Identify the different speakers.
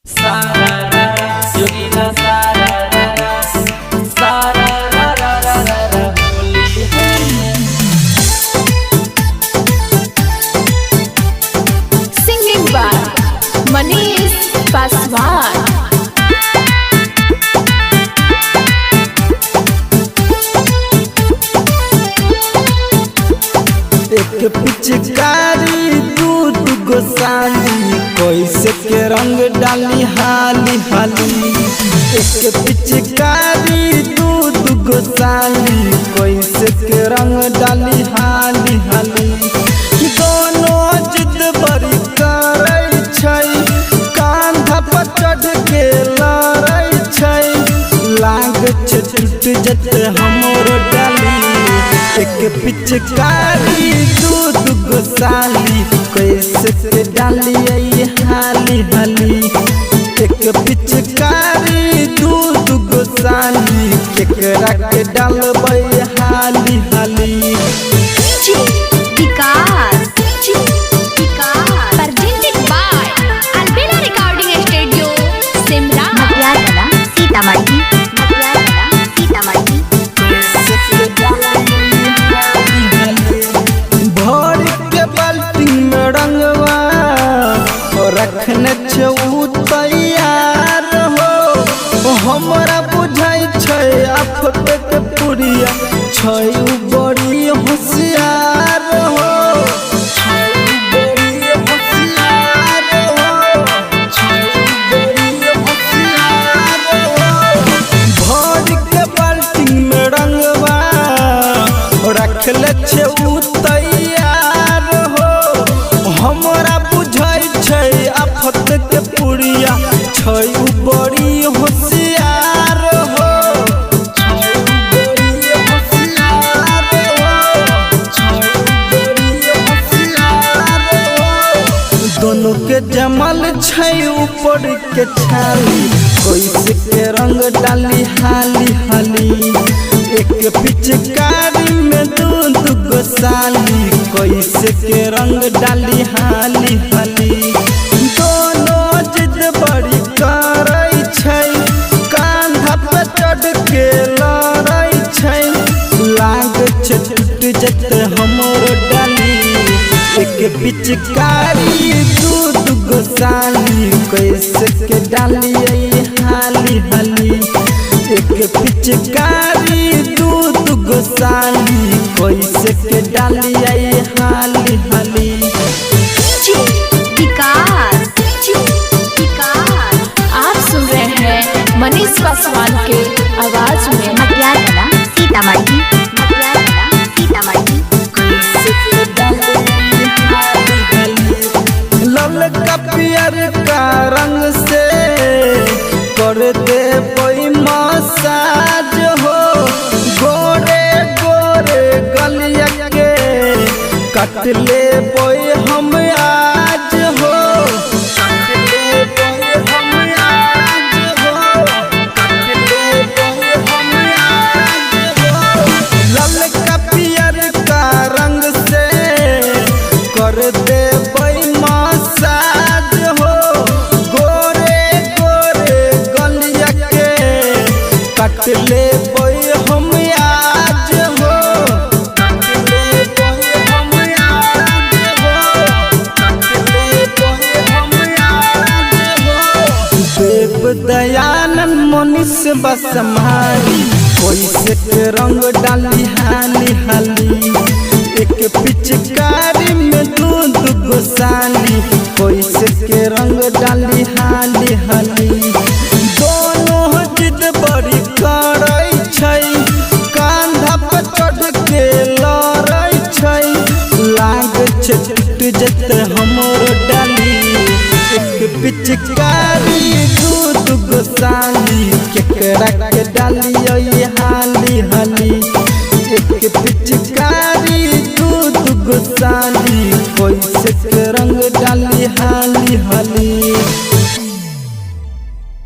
Speaker 1: Singing by Manish Paswan.
Speaker 2: एक पिचकारी दूध गोसाली कैसे के रंग डाली हाली हाली। एक पिचकारी दूध गोसाली कैसे के रंग डाली हाली हाली। दोनों जिद बड़ी करे छै, कांधा पर चढ़ के लड़े छै, लाग छूट जते हमरो डाली। एक पिचकारी दूध गोसाली कैसे से डालिए हाली हाली। एक पिचकारी दूध गोसाली केकरा के डालबै हाली हाली।
Speaker 1: Presented by Albina Recording Studio, Simla.
Speaker 3: Sitamarhi
Speaker 2: भर के बाल्टी में रंगवा रखने छौ तैयार हो। हमरा बुझाई छै आफत के पुरिया छै बड़ी होशियार हो। भर के बाल्टी में रंगवा रखले छौ तैयार हो। हमरा बुझाई छै आफत के पुरिया छै बड़ी होशियार हो। दोनों के जमल छै ऊपर के छाली कैसे के रंग डाली हाली हाली। एक पिचकारी में दूध गोसाली कैसे के रंग डाली हाली हाली। दोनों जिद बड़ी करे छै, कांधा पे चढ़ के लड़े छै, लाग छूट जते हमरो डाली। एक पिचकारी दूध गोसाली कैसे के डालिए हाली हाली। एक पिचकारी दूध गोसाली कैसे के डालिए हाली हाली।
Speaker 1: आप सुन रहे हैं मनीष पासवान के आवाज में
Speaker 3: सीतामढ़ी
Speaker 2: लाल का पियर का रंग से कर दे कोई मसाज हो। गोरे गोरे गलिया के कट ले बोई हम आज हो। लाल का पियर का रंग से कर दे मसाज हो। गोरे गोरे गलिया के कट ले हम आज हो। देव दयानंद मनीष बसमारी कैसे के रंग डाली हाली हाली। एक पिचकारी में दूध गोसाली कैसे के रंग डाली हाली हाली। दोनों जिद बड़ी करे छै, कांधा पर चढ़ के लड़े छै, लाग छूट जते हमरो डाली। एक पिचकारी दूध गोसाली केकरा के डालिए हाली हाली। एक पिचकारी दूध गोसाली कैसे के रंग डाली हाली हाली।